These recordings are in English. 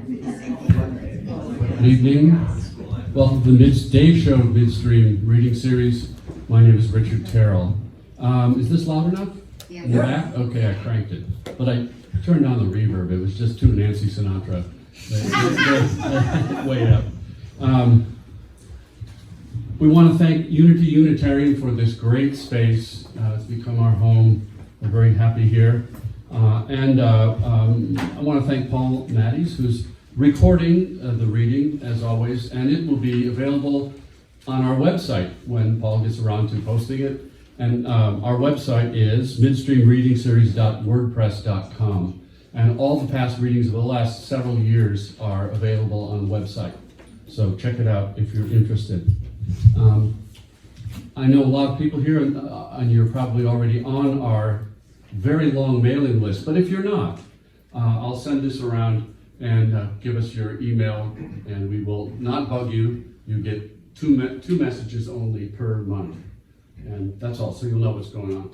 Good evening. Welcome to the Day Show Midstream Reading Series. My name is Richard Terrill. Is this loud enough? Yeah. In the back? Okay, I cranked it. But I turned down the reverb. It was just too Nancy Sinatra. Way up. We want to thank Unity Unitarian for this great space. It's become our home. We're very happy here. And I want to thank Paul Matties, who's recording the reading, as always, and it will be available on our website when Paul gets around to posting it. And our website is midstreamreadingseries.wordpress.com. And all the past readings of the last several years are available on the website. So check it out if you're interested. I know a lot of people here, and you're probably already on our very long mailing list, but if you're not, I'll send this around and give us your email, and we will not bug you. You get two messages only per month, and that's all, so you'll know what's going on.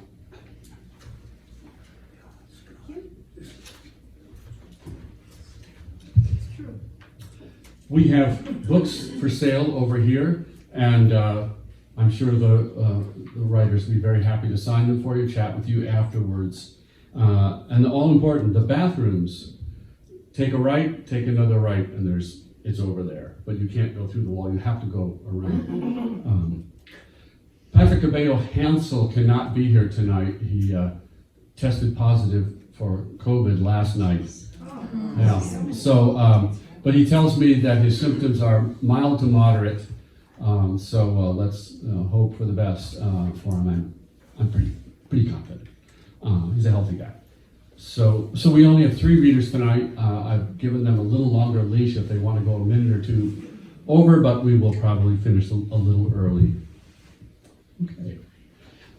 We have books for sale over here, and I'm sure the writers will be very happy to sign them for you, chat with you afterwards. And all important, the bathrooms. Take a right, take another right, and it's over there. But you can't go through the wall, you have to go around. Patrick Cabello Hansel cannot be here tonight. He tested positive for COVID last night. Yeah. So, but he tells me that his symptoms are mild to moderate. So let's hope for the best for him. I'm pretty confident. He's a healthy guy. So we only have 3 readers tonight. I've given them a little longer leash if they want to go a minute or two over, but we will probably finish a little early. Okay.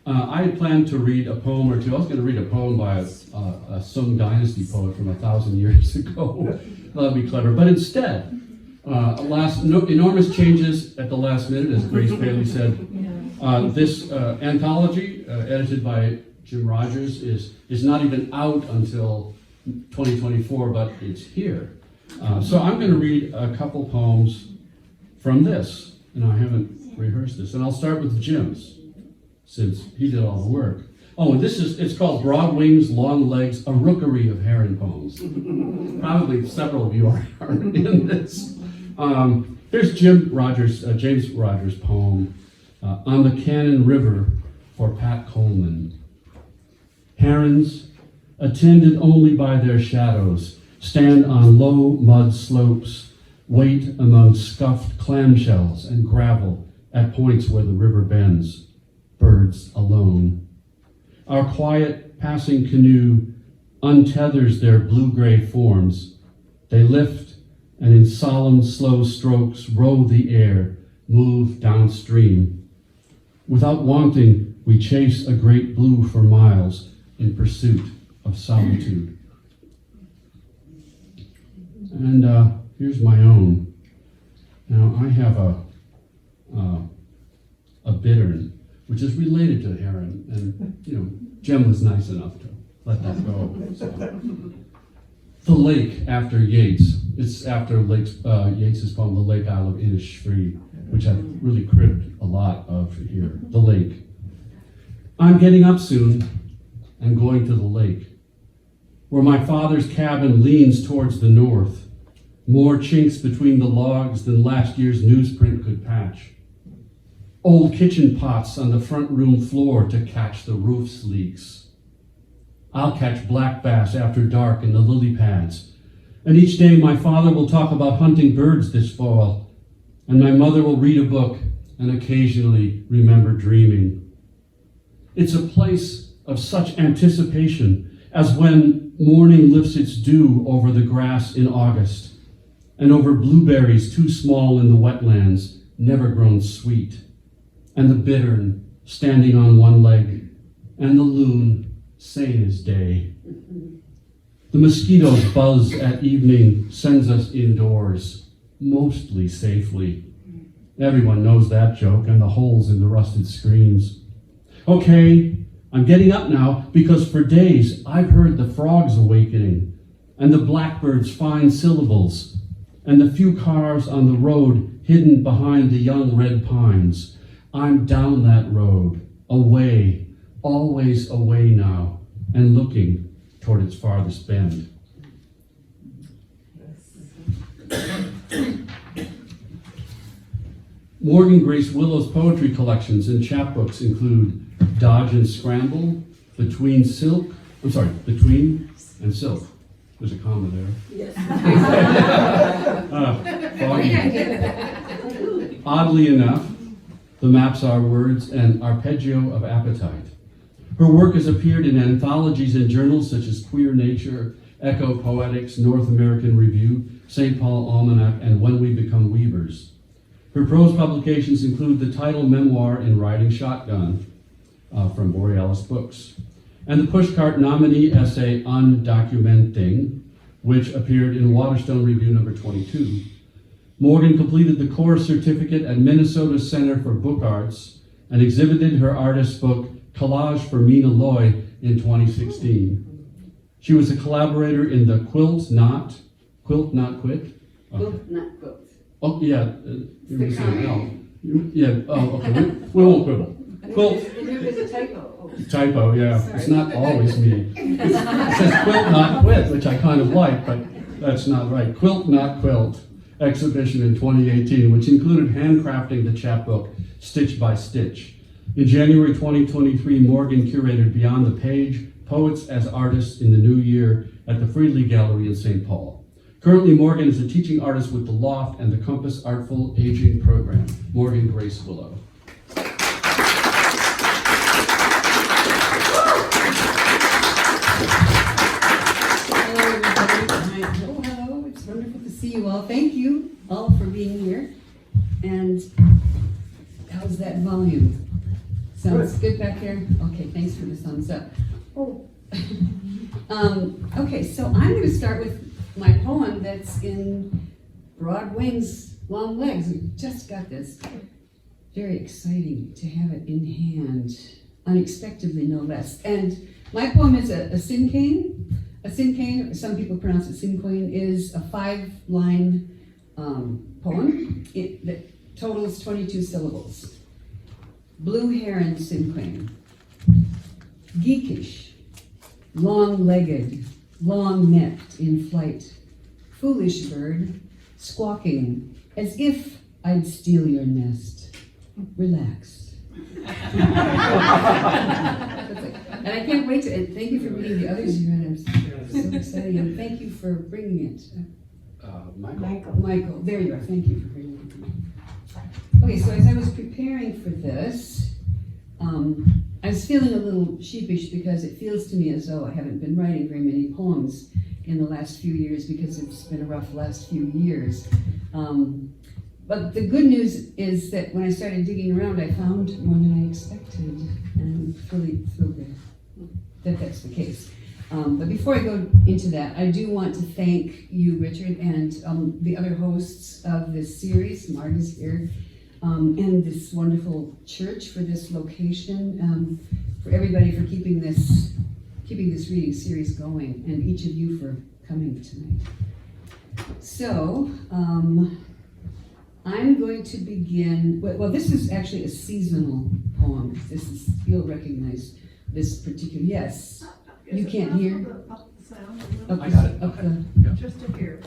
I had planned to read a poem or two. I was going to read a poem by a Sung Dynasty poet from 1,000 years ago. That'd be clever. But instead, enormous changes at the last minute, as Grayce Paley said. This anthology, edited by Jim Rogers, is not even out until 2024, but it's here. So I'm going to read a couple poems from this, and I haven't rehearsed this. And I'll start with Jim's, since he did all the work. Oh, and it's called Broad Wings, Long Legs, a Rookery of Heron Poems. Probably several of you are in this. Here's James Rogers' poem, On the Cannon River for Pat Coleman. Herons, attended only by their shadows, stand on low mud slopes, wait among scuffed clamshells and gravel at points where the river bends, birds alone. Our quiet passing canoe untethers their blue-gray forms. They lift and in solemn, slow strokes row the air, move downstream. Without wanting, we chase a great blue for miles in pursuit of solitude. And here's my own. Now, I have a bittern, which is related to heron, and Jem was nice enough to let that go. So. The Lake, after Yeats. It's after Yeats's poem, The Lake Isle of Innisfree, which I've really cribbed a lot of here. The lake. I'm getting up soon and going to the lake, where my father's cabin leans towards the north, more chinks between the logs than last year's newsprint could patch. Old kitchen pots on the front room floor to catch the roof's leaks. I'll catch black bass after dark in the lily pads, and each day my father will talk about hunting birds this fall, and my mother will read a book and occasionally remember dreaming. It's a place of such anticipation as when morning lifts its dew over the grass in August, and over blueberries too small in the wetlands, never grown sweet, and the bittern standing on one leg, and the loon sane as day. The mosquitoes buzz at evening sends us indoors, mostly safely. Everyone knows that joke and the holes in the rusted screens. Okay, I'm getting up now because for days I've heard the frogs awakening and the blackbird's fine syllables and the few cars on the road hidden behind the young red pines. I'm down that road, away, always away now, and looking toward its farthest bend. Morgan Grayce Willow's poetry collections and chapbooks include Dodge and Scramble, Between and Silk. There's a comma there. Yes. Foggy. Oddly enough, The Maps Are Words, and Arpeggio of Appetite. Her work has appeared in anthologies and journals such as Queer Nature, Echo Poetics, North American Review, St. Paul Almanac, and When We Become Weavers. Her prose publications include the title memoir In Riding Shotgun from Borealis Books, and the Pushcart nominee essay Undocumenting, which appeared in Waterstone Review number 22. Morgan completed the course certificate at Minnesota Center for Book Arts and exhibited her artist book Collage for Mina Loy in 2016. She was a collaborator in the Quilt Not Quit. Quilt, not quilt. Oh, yeah. You're missing L. Yeah, oh, okay. We won't quibble. Quilt. There's a typo. Oh. Typo, yeah. Sorry. It's not always me. It says quilt, not quit, which I kind of like, but that's not right. Quilt, not quilt exhibition in 2018, which included handcrafting the chapbook Stitch by Stitch. In January 2023, Morgan curated Beyond the Page, Poets as Artists in the New Year at the Freely Gallery in St. Paul. Currently, Morgan is a teaching artist with the Loft and the Compass Artful Aging Program. Morgan Grayce Willow. Hello, everybody. Hello. It's wonderful to see you all. Thank you all for being here. And how's that volume? Sounds good back there? Okay, thanks for the thumbs up. Oh. Okay, so I'm going to start with my poem that's in Broad Wings, Long Legs. We just got this. Very exciting to have it in hand, unexpectedly no less. And my poem is a cinquain. A cinquain, some people pronounce it cinquain, is a 5-line poem that totals 22 syllables. Blue heron cinquain. Geekish, long-legged, long-necked in flight, foolish bird, squawking as if I'd steal your nest. Relax. And I can't wait to, and thank you for reading the others you read. I'm so excited, and thank you for bringing it. Michael, there you are, thank you for bringing it. Okay, so as I was preparing for this, I was feeling a little sheepish because it feels to me as though I haven't been writing very many poems in the last few years because it's been a rough last few years. But the good news is that when I started digging around, I found more than I expected, and I'm really thrilled that that's the case. But before I go into that, I do want to thank you, Richard, and the other hosts of this series. Marg is here. And this wonderful church for this location, for everybody for keeping this reading series going, and each of you for coming tonight. So, I'm going to begin, well, this is actually a seasonal poem. You'll recognize this particular, yes. You can't hear? I got it. Okay. Just to hear.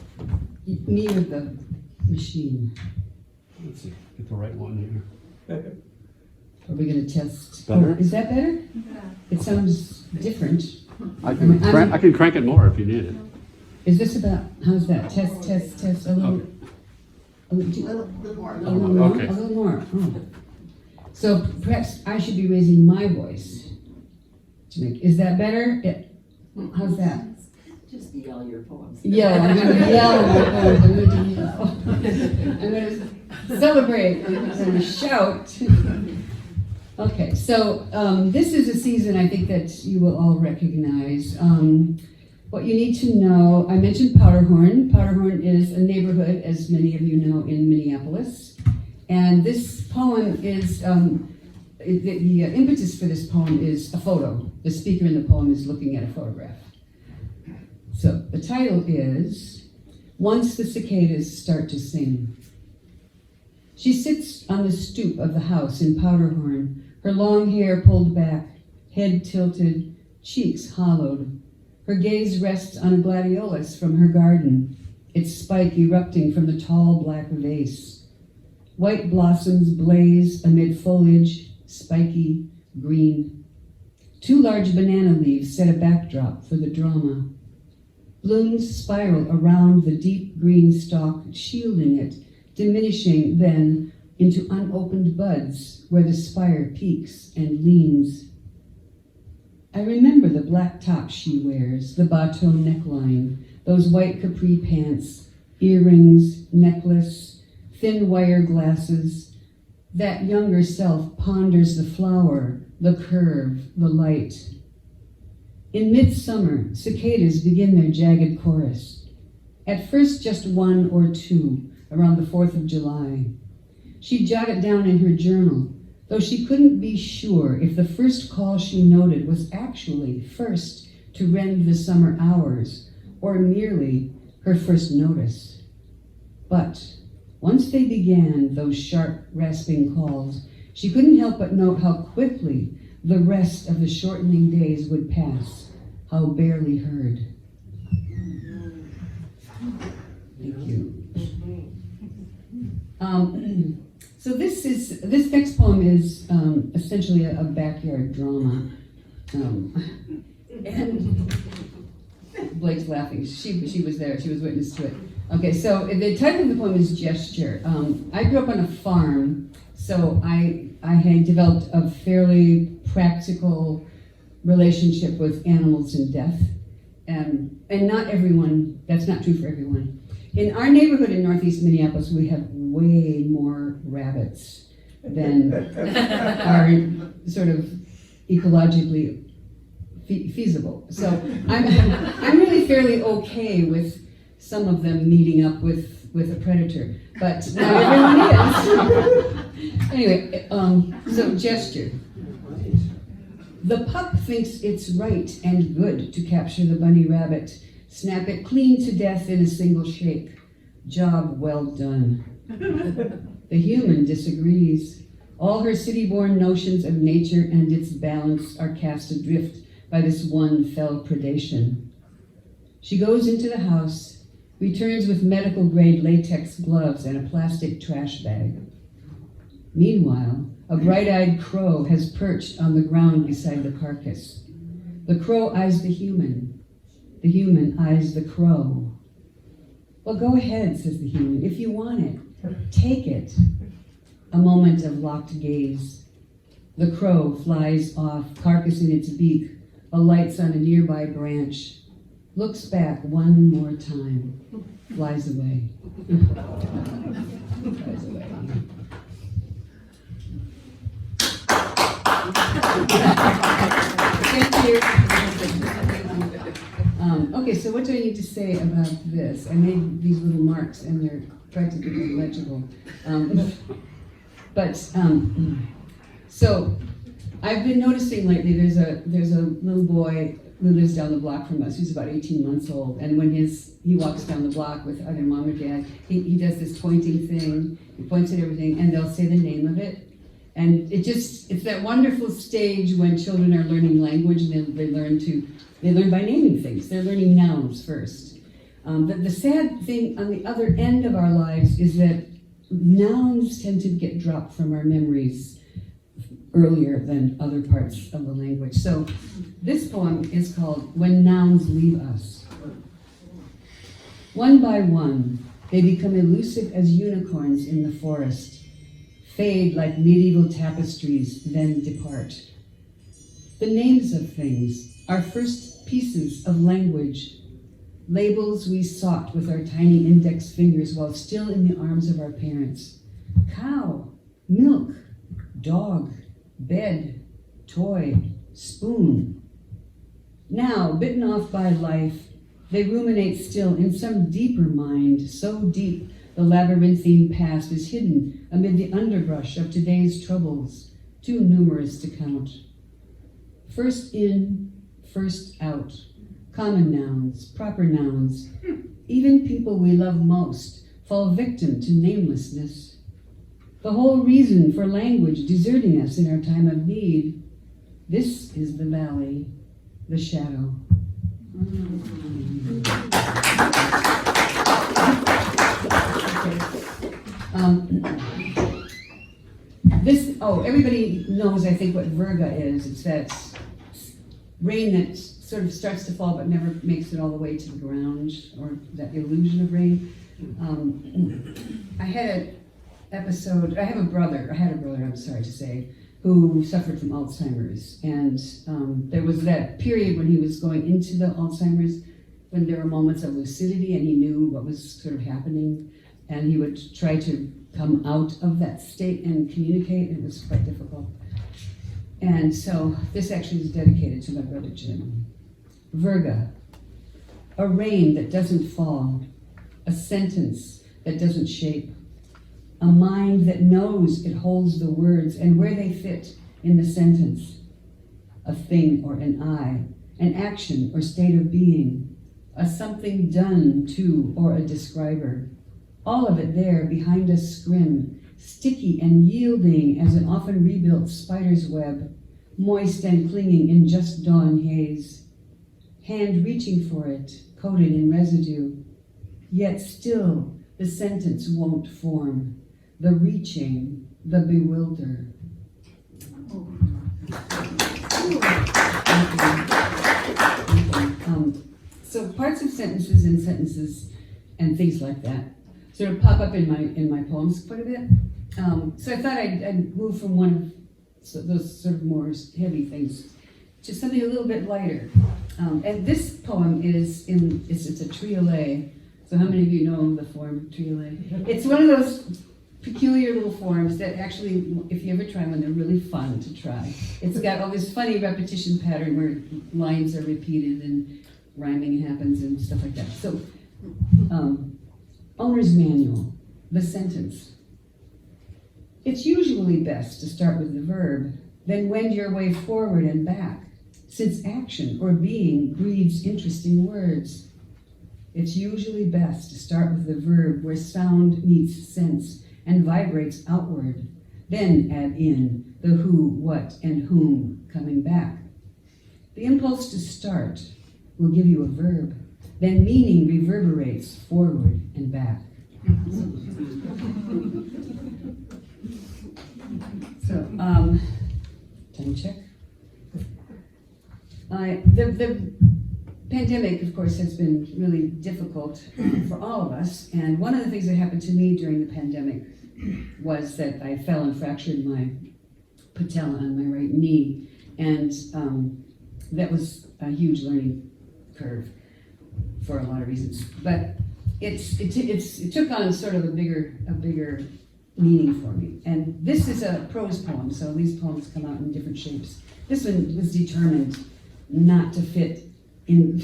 Near the machine. Let's see, get the right one here. Are we going to test? Better? Oh, is that better? Yeah. It sounds different. I can crank it more if you need it. Is this about, how's that? Test, a little. Okay. A little more. more? Okay. A little more. Oh. So perhaps I should be raising my voice to make, is that better? How's that? Just yell your poems. Yell, I'm going to yell my poems. I'm going to yell. I'm going to celebrate. I'm going to shout. Okay, so this is a season I think that you will all recognize. What you need to know, I mentioned Powderhorn. Powderhorn is a neighborhood, as many of you know, in Minneapolis. And this poem is, the impetus for this poem is a photo. The speaker in the poem is looking at a photograph. So the title is once the cicadas start to sing. She sits on the stoop of the house in Powderhorn, her long hair pulled back, head tilted, cheeks hollowed. Her gaze rests on a gladiolus from her garden, its spike erupting from the tall black vase. White blossoms blaze amid foliage, spiky, green. 2 large banana leaves set a backdrop for the drama. Blooms spiral around the deep green stalk, shielding it, diminishing then into unopened buds where the spire peaks and leans. I remember the black top she wears, the bateau neckline, those white capri pants, earrings, necklace, thin wire glasses. That younger self ponders the flower, the curve, the light. In midsummer, cicadas begin their jagged chorus. At first just 1 or 2, around the 4th of July. She jotted down in her journal, though she couldn't be sure if the first call she noted was actually first to rend the summer hours, or merely her first notice. But once they began those sharp, rasping calls, she couldn't help but note how quickly the rest of the shortening days would pass, how barely heard. Thank you. So this next poem is essentially a backyard drama, and Blake's laughing. She was there. She was witness to it. Okay, so the title of the poem is Gesture. I grew up on a farm, so I had developed a fairly practical relationship with animals and death, and not everyone. That's not true for everyone. In our neighborhood in Northeast Minneapolis, we have way more rabbits than are sort of ecologically feasible. So I'm really fairly okay with some of them meeting up with a predator, but not everyone is. Anyway, so gesture. The pup thinks it's right and good to capture the bunny rabbit, snap it clean to death in a single shake. Job well done. The human disagrees. All her city-born notions of nature and its balance are cast adrift by this one fell predation. She goes into the house, returns with medical-grade latex gloves and a plastic trash bag. Meanwhile, a bright-eyed crow has perched on the ground beside the carcass. The crow eyes the human eyes the crow. Well, go ahead, says the human, if you want it. Take it. A moment of locked gaze. The crow flies off, carcass in its beak, alights on a nearby branch, looks back one more time, flies away. Flies away. Thank you. Okay, so what do I need to say about this? I made these little marks and they're practically illegible. So I've been noticing lately there's a little boy who lives down the block from us who's about 18 months old, and when he walks down the block with either mom or dad, he does this pointing thing, he points at everything, and they'll say the name of it. And it's that wonderful stage when children are learning language and they learn by naming things. They're learning nouns first. The sad thing on the other end of our lives is that nouns tend to get dropped from our memories earlier than other parts of the language. So this poem is called When Nouns Leave Us. One by one, they become elusive as unicorns in the forest, fade like medieval tapestries, then depart. The names of things are first pieces of language, labels we sought with our tiny index fingers while still in the arms of our parents. Cow, milk, dog, bed, toy, spoon. Now, bitten off by life, they ruminate still in some deeper mind, so deep the labyrinthine past is hidden amid the underbrush of today's troubles, too numerous to count. First in, first out. Common nouns, proper nouns, Even people we love most fall victim to namelessness. The whole reason for language deserting us in our time of need. This is the valley, the shadow. Everybody knows, I think, what Virga is. It's that rain that sort of starts to fall but never makes it all the way to the ground, or that illusion of rain. I had a brother, I'm sorry to say, who suffered from Alzheimer's. And there was that period when he was going into the Alzheimer's, when there were moments of lucidity and he knew what was sort of happening. And he would try to come out of that state and communicate. It was quite difficult. And so this actually is dedicated to my brother Jim. Virga, a rain that doesn't fall, a sentence that doesn't shape, a mind that knows it holds the words and where they fit in the sentence, a thing or an I, an action or state of being, a something done to or a describer. All of it there behind a scrim, sticky and yielding as an often rebuilt spider's web, moist and clinging in just dawn haze. Hand reaching for it, coated in residue. Yet still the sentence won't form. The reaching, the bewilder. So parts of sentences and things like that sort of pop up in my poems quite a bit. So I thought I'd move from one of those sort of more heavy things to something a little bit lighter. And this poem it's a triolet. So how many of you know the form triolet? It's one of those peculiar little forms that actually, if you ever try one, they're really fun to try. It's got all this funny repetition pattern where lines are repeated and rhyming happens and stuff like that. So, owner's manual, the sentence. It's usually best to start with the verb, then wend your way forward and back, since action or being breeds interesting words. It's usually best to start with the verb where sound meets sense and vibrates outward, then add in the who, what, and whom coming back. The impulse to start will give you a verb, then meaning reverberates forward and back. So, time check. The pandemic, of course, has been really difficult for all of us. And one of the things that happened to me during the pandemic was that I fell and fractured my patella on my right knee. And that was a huge learning curve for a lot of reasons. But it took on sort of a bigger meaning for me. And this is a prose poem, so these poems come out in different shapes. This one was determined not to fit in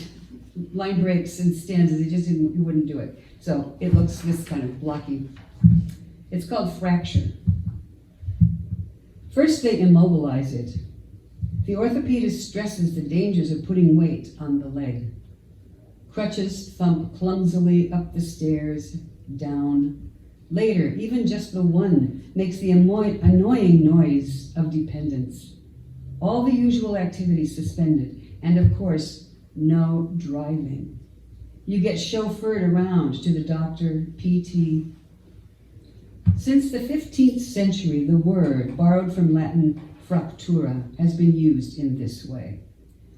line breaks and stanzas. It wouldn't do it. So it looks this kind of blocky. It's called Fracture. First they immobilize it. The orthopedist stresses the dangers of putting weight on the leg. Crutches thump clumsily up the stairs, down. Later, even just the one makes the annoying noise of dependence. All the usual activities suspended, and of course, no driving. You get chauffeured around to the doctor, PT. Since the 15th century, the word, borrowed from Latin fractura, has been used in this way.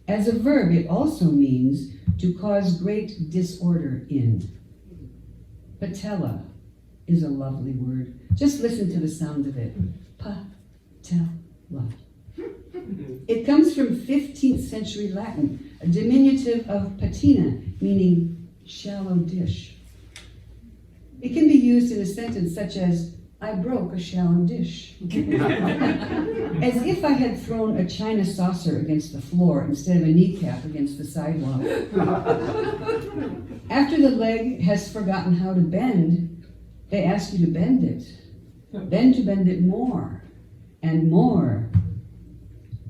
As a verb, it also means to cause great disorder in. Patella is a lovely word. Just listen to the sound of it. Pa-tel-la. It comes from 15th century Latin, a diminutive of patina, meaning shallow dish. It can be used in a sentence such as, I broke a shallow dish. As if I had thrown a china saucer against the floor instead of a kneecap against the sidewalk. After the leg has forgotten how to bend, they ask you to bend it, then to bend it more and more.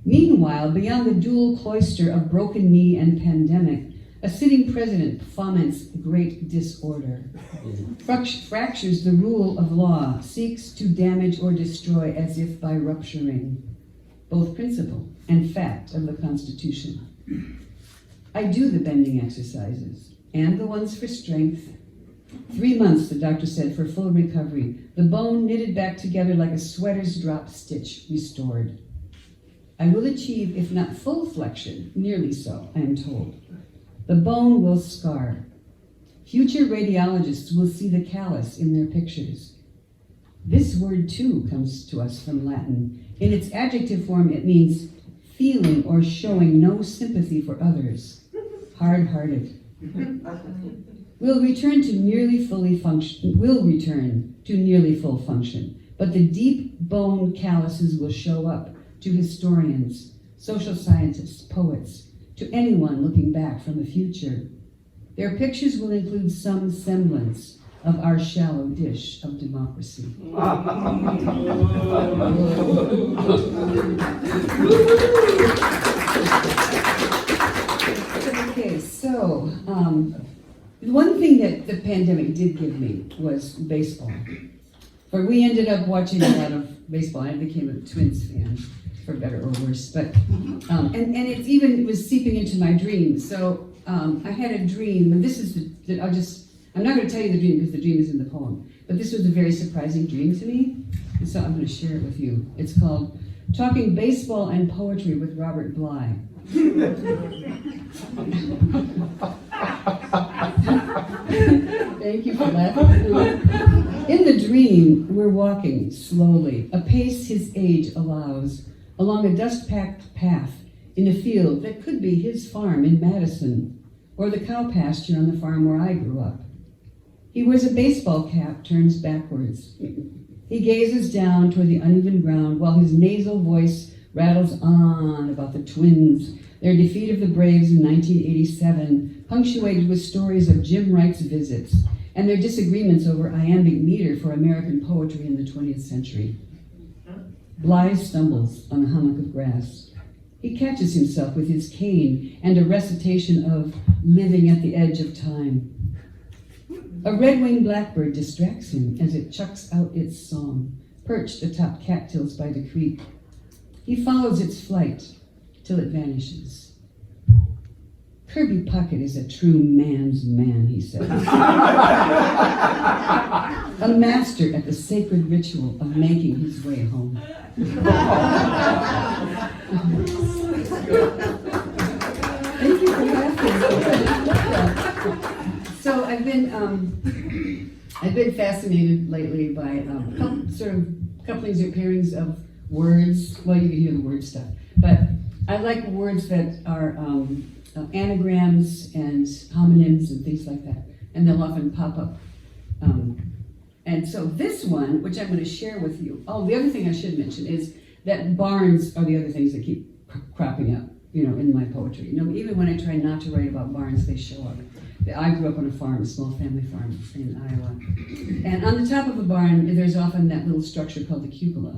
Meanwhile, beyond the dual cloister of broken knee and pandemic, A sitting president foments great disorder, fractures the rule of law, seeks to damage or destroy as if by rupturing both principle and fact of the Constitution. I do the bending exercises and the ones for strength. 3 months, the doctor said, for full recovery. The bone knitted back together like a sweater's drop stitch restored. I will achieve, if not full flexion, nearly so, I am told. The bone will scar. Future radiologists will see the callus in their pictures. This word, too, comes to us from Latin. In its adjective form, it means feeling or showing no sympathy for others. Hard-hearted. Will return to nearly full function, but the deep bone calluses will show up to historians, social scientists, poets, to anyone looking back from the future. Their pictures will include some semblance of our shallow dish of democracy. Okay, so one thing that the pandemic did give me was baseball. For we ended up watching a lot of baseball. I became a Twins fan, for better or worse. But and it was seeping into my dreams. So I had a dream, and this is I'm not going to tell you the dream because the dream is in the poem. But this was a very surprising dream to me, and so I'm going to share it with you. It's called "Talking Baseball and Poetry with Robert Bly." Thank you for laughing. In the dream, we're walking slowly, a pace his age allows, along a dust-packed path in a field that could be his farm in Madison, or the cow pasture on the farm where I grew up. He wears a baseball cap, turns backwards. He gazes down toward the uneven ground while his nasal voice rattles on about the Twins, their defeat of the Braves in 1987, punctuated with stories of Jim Wright's visits, and their disagreements over iambic meter for American poetry in the 20th century. Bly stumbles on a hummock of grass. He catches himself with his cane and a recitation of living at the edge of time. A red-winged blackbird distracts him as it chucks out its song, perched atop cattails by the creek. He follows its flight till it vanishes. Kirby Puckett is a true man's man, he says. A master at the sacred ritual of making his way home. Thank you for laughing. So I've been fascinated lately by sort of couplings or pairings of words. Well, you can hear the word stuff, but I like words that are anagrams and homonyms and things like that, and they'll often pop up. And so this one, which I'm going to share with you. Oh, the other thing I should mention is that barns are the other things that keep cropping up, in my poetry. Even when I try not to write about barns, they show up. I grew up on a farm, a small family farm in Iowa. And on the top of a barn, there's often that little structure called the cupola.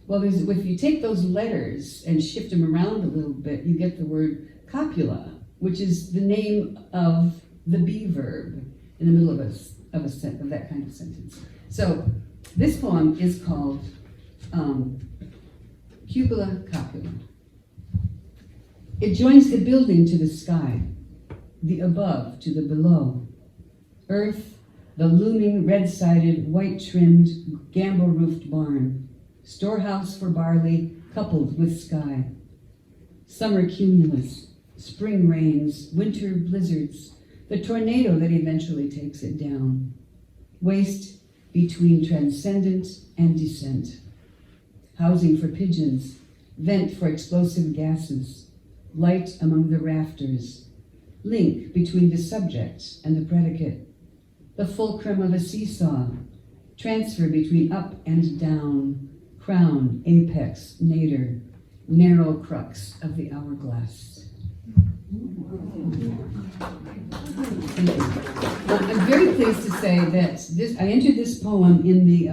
Well, if you take those letters and shift them around a little bit, you get the word copula, which is the name of the be verb in the middle of that kind of sentence. So this poem is called Cupola Copula. It joins the building to the sky, the above to the below. Earth, the looming red-sided, white-trimmed, gambrel-roofed barn. Storehouse for barley, coupled with sky. Summer cumulus, spring rains, winter blizzards, the tornado that eventually takes it down. Waste between transcendent and descent. Housing for pigeons, vent for explosive gases, light among the rafters, link between the subject and the predicate, the fulcrum of a seesaw, transfer between up and down, crown, apex, nadir, narrow crux of the hourglass. Thank you. I'm very pleased to say that I entered this poem in the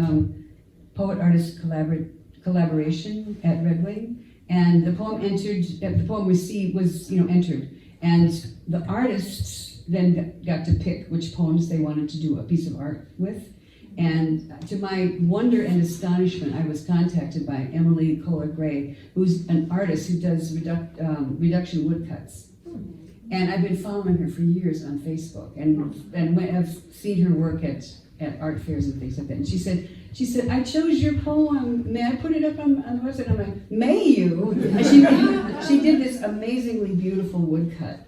poet-artist collaboration at Red Wing, and the poem was entered, And the artists then got to pick which poems they wanted to do a piece of art with. And to my wonder and astonishment, I was contacted by Emily Kohler-Gray, who's an artist who does reduction woodcuts. And I've been following her for years on Facebook, and I've seen her work at art fairs and things like that. And she said, I chose your poem. May I put it up on the website? I'm like, may you? And she did this amazingly beautiful woodcut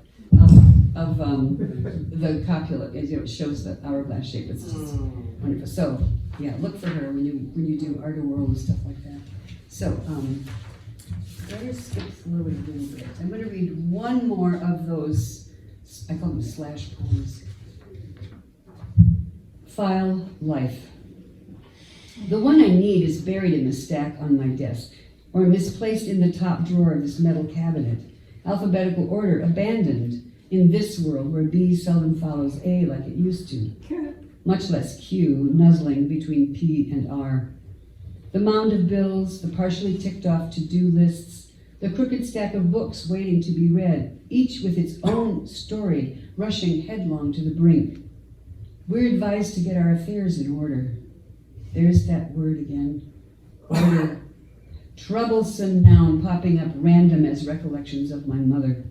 of the copula. It shows the hourglass shape. It's just wonderful. So yeah, look for her when you do Art of World and stuff like that. So let's skip slowly a little bit. I'm going to read one more of those. I call them slash poems. File Life. The one I need is buried in the stack on my desk, or misplaced in the top drawer of this metal cabinet. Alphabetical order abandoned in this world where B seldom follows A like it used to. Much less Q nuzzling between P and R. The mound of bills, the partially ticked off to-do lists, the crooked stack of books waiting to be read, each with its own story, rushing headlong to the brink. We're advised to get our affairs in order. There's that word again. Order. Troublesome noun popping up random as recollections of my mother.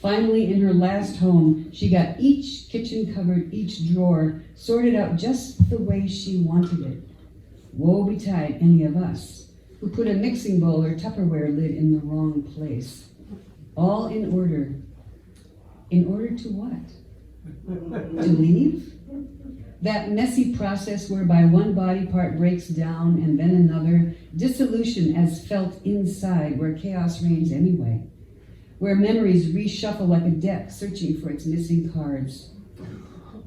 Finally, in her last home, she got each kitchen cupboard, each drawer, sorted out just the way she wanted it. Woe betide any of us who put a mixing bowl or Tupperware lid in the wrong place. All in order. In order to what? To leave? That messy process whereby one body part breaks down and then another, dissolution as felt inside, where chaos reigns anyway, where memories reshuffle like a deck searching for its missing cards.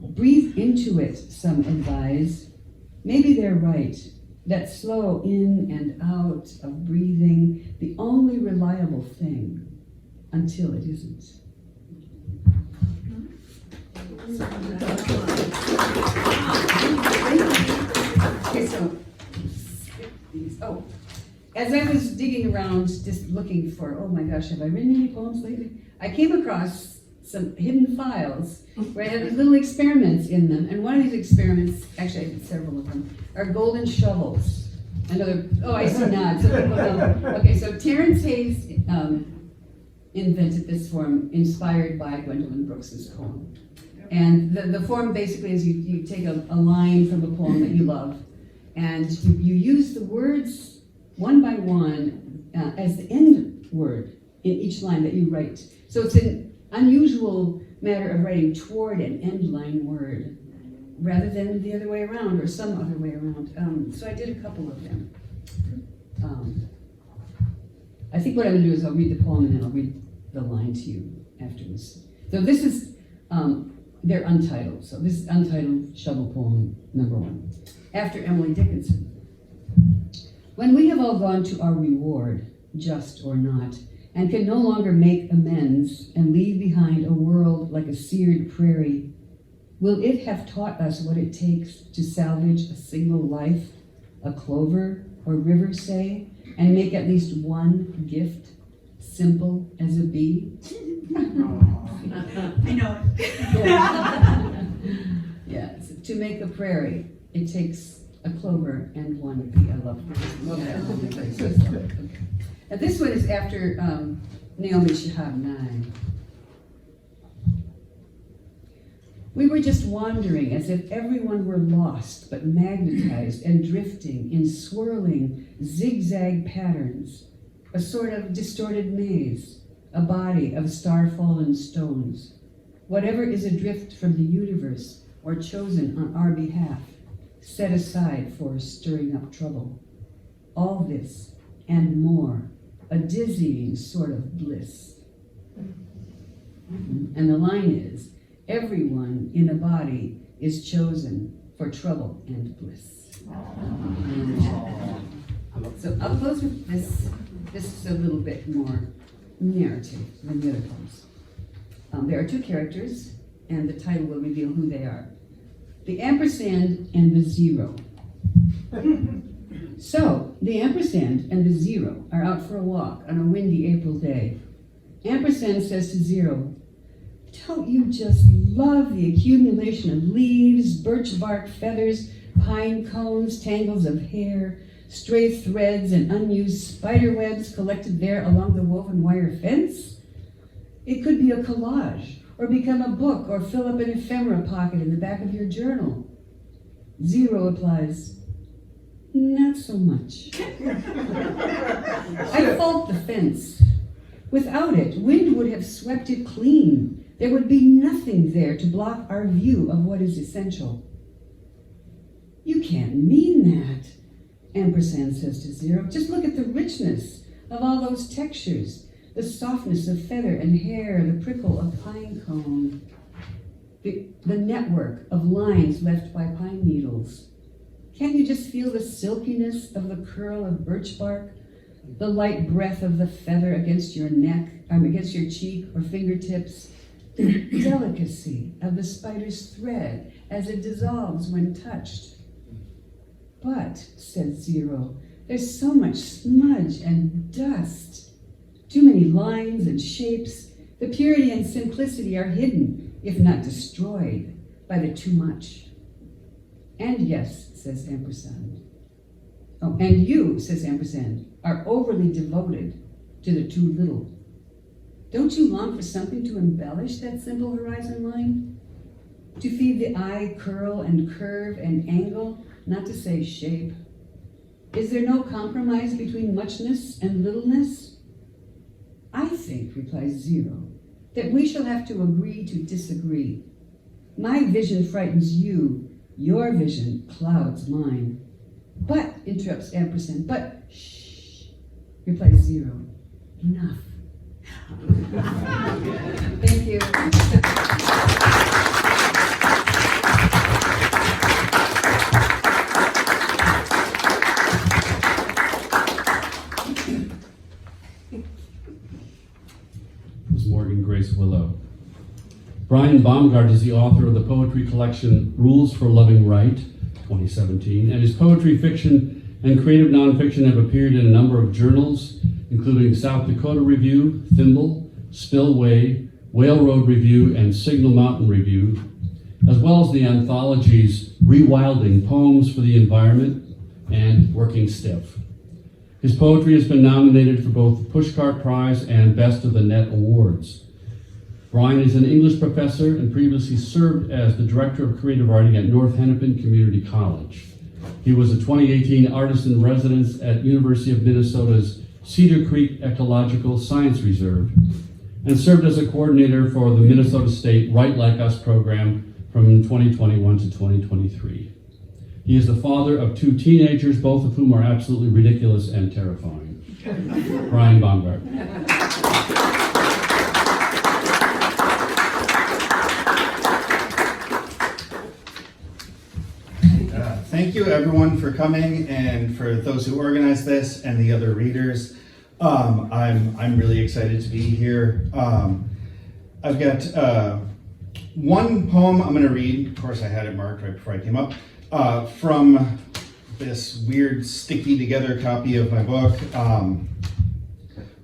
Breathe into it, some advise. Maybe they're right. That slow in and out of breathing, the only reliable thing, until it isn't. Okay, so skip these. Oh, as I was digging around, just looking for, oh my gosh, have I written any poems lately? I came across some hidden files where I had these little experiments in them, and one of these experiments, actually I did several of them, are golden shovels. Another, oh, I see nods. Okay, so Terrence Hayes invented this form inspired by Gwendolyn Brooks's poem. And the form basically is you take a line from a poem that you love, and you use the words one by one as the end word in each line that you write. So it's an unusual matter of writing toward an end line word rather than the other way around or some other way around. So I did a couple of them. I think what I'm going to do is I'll read the poem and then I'll read the line to you afterwards. So this is, they're untitled. So this is untitled shovel poem number 1. After Emily Dickinson. When we have all gone to our reward, just or not, and can no longer make amends and leave behind a world like a seared prairie, will it have taught us what it takes to salvage a single life, a clover or river, say, and make at least one gift, simple as a bee? I know it. Yeah, so to make a prairie, it takes a clover and one bee. I love that. Okay. Now this one is after Naomi Shihab 9. We were just wandering as if everyone were lost but magnetized and drifting in swirling zigzag patterns, a sort of distorted maze, a body of star-fallen stones. Whatever is adrift from the universe or chosen on our behalf, set aside for stirring up trouble. All this and more, a dizzying sort of bliss. And the line is, everyone in a body is chosen for trouble and bliss. So I'll close with this. This is a little bit more narrative than the other poems. There are 2 characters, and the title will reveal who they are. The ampersand and the zero. So, the ampersand and the zero are out for a walk on a windy April day. Ampersand says to zero, Don't you just love the accumulation of leaves, birch bark, feathers, pine cones, tangles of hair, stray threads, and unused spider webs collected there along the woven wire fence? It could be a collage, or become a book, or fill up an ephemera pocket in the back of your journal. Zero replies, not so much. I fault the fence. Without it, wind would have swept it clean. There would be nothing there to block our view of what is essential. You can't mean that, ampersand says to Zero. Just look at the richness of all those textures, the softness of feather and hair, the prickle of pine cone, the network of lines left by pine needles. Can't you just feel the silkiness of the curl of birch bark, the light breath of the feather against your neck, against your cheek or fingertips, the delicacy of the spider's thread as it dissolves when touched? But, said Zero, there's so much smudge and dust, too many lines and shapes. The purity and simplicity are hidden, if not destroyed, by the too much. And yes, says ampersand. Oh, and you, says ampersand, are overly devoted to the too little. Don't you long for something to embellish that simple horizon line? To feed the eye curl and curve and angle, not to say shape? Is there no compromise between muchness and littleness? I think, replies Zero, that we shall have to agree to disagree. My vision frightens you, your vision clouds mine. But, interrupts ampersand, but, shh, replies Zero, enough. Thank you. Grayce, Willow. Brian Baumgart is the author of the poetry collection Rules for Loving Right, 2017, and his poetry, fiction, and creative nonfiction have appeared in a number of journals, including South Dakota Review, Thimble, Spillway, Whale Road Review, and Signal Mountain Review, as well as the anthologies Rewilding, Poems for the Environment, and Working Stiff. His poetry has been nominated for both the Pushcart Prize and Best of the Net Awards. Brian is an English professor and previously served as the Director of Creative Writing at North Hennepin Community College. He was a 2018 Artist in Residence at University of Minnesota's Cedar Creek Ecological Science Reserve and served as a coordinator for the Minnesota State Write Like Us program from 2021 to 2023. He is the father of 2 teenagers, both of whom are absolutely ridiculous and terrifying. Brian Baumgart. Thank you everyone for coming, and for those who organized this and the other readers. I'm really excited to be here. I've got one poem I'm going to read. Of course, I had it marked right before I came up. From this weird sticky together copy of my book,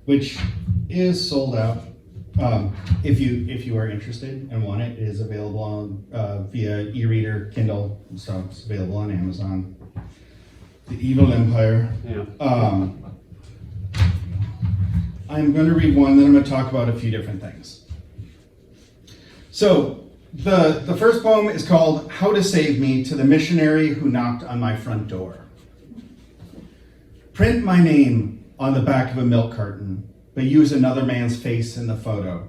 which is sold out. If you are interested and want it, it is available on via e-reader, Kindle, so it's available on Amazon. The Evil Empire. Yeah. I'm going to read one, then I'm going to talk about a few different things. So the first poem is called How to Save Me to the Missionary Who Knocked on My Front Door. Print my name on the back of a milk carton, but use another man's face in the photo.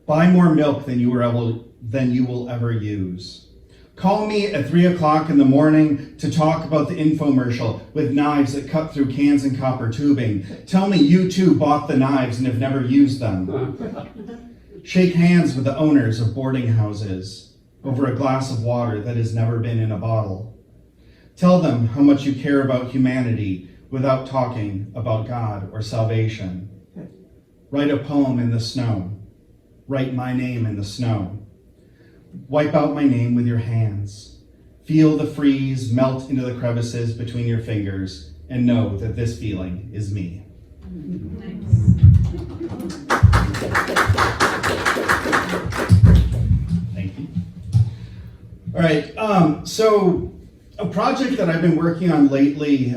Buy more milk than you will ever use. Call me at 3 o'clock in the morning to talk about the infomercial with knives that cut through cans and copper tubing. Tell me you too bought the knives and have never used them. Shake hands with the owners of boarding houses over a glass of water that has never been in a bottle. Tell them how much you care about humanity without talking about God or salvation. Write a poem in the snow. Write my name in the snow. Wipe out my name with your hands. Feel the freeze melt into the crevices between your fingers and know that this feeling is me. Nice. So a project that I've been working on lately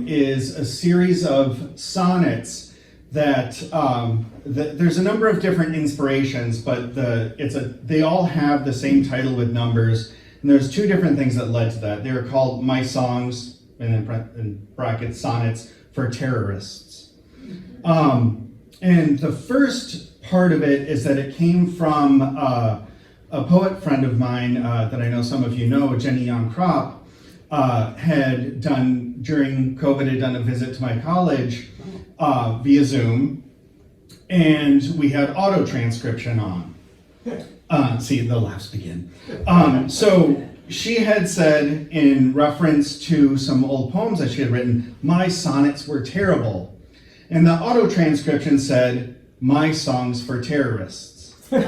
is a series of sonnets that there's a number of different inspirations, but they all have the same title with numbers. And there's two different things that led to that. They were called My Songs, and in brackets, Sonnets for Terrorists. And the first part of it is that it came from a poet friend of mine that I know some of you know, Jenny Young Kropp, had done, during COVID, had done a visit to my college via Zoom, and we had auto transcription on. See, the laughs begin. So she had said, in reference to some old poems that she had written, my sonnets were terrible. And the auto transcription said, my songs for terrorists. And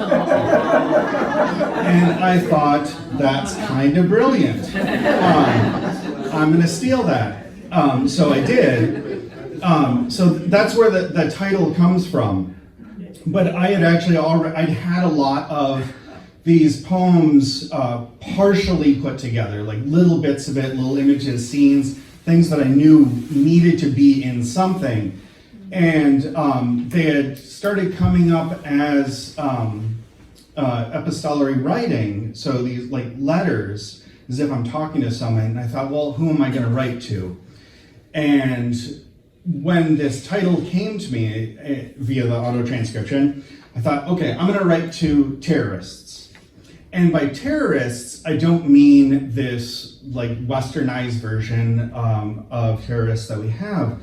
I thought, that's kind of brilliant. I'm going to steal that. So I did. So that's where the title comes from. But I had actually I'd had a lot of these poems partially put together, like little bits of it, little images, scenes, things that I knew needed to be in something. And they had started coming up as epistolary writing, so these like letters, as if I'm talking to someone, and I thought, well, who am I going to write to? And when this title came to me via the auto transcription, I thought, okay, I'm going to write to terrorists. And by terrorists, I don't mean this like westernized version of terrorists that we have,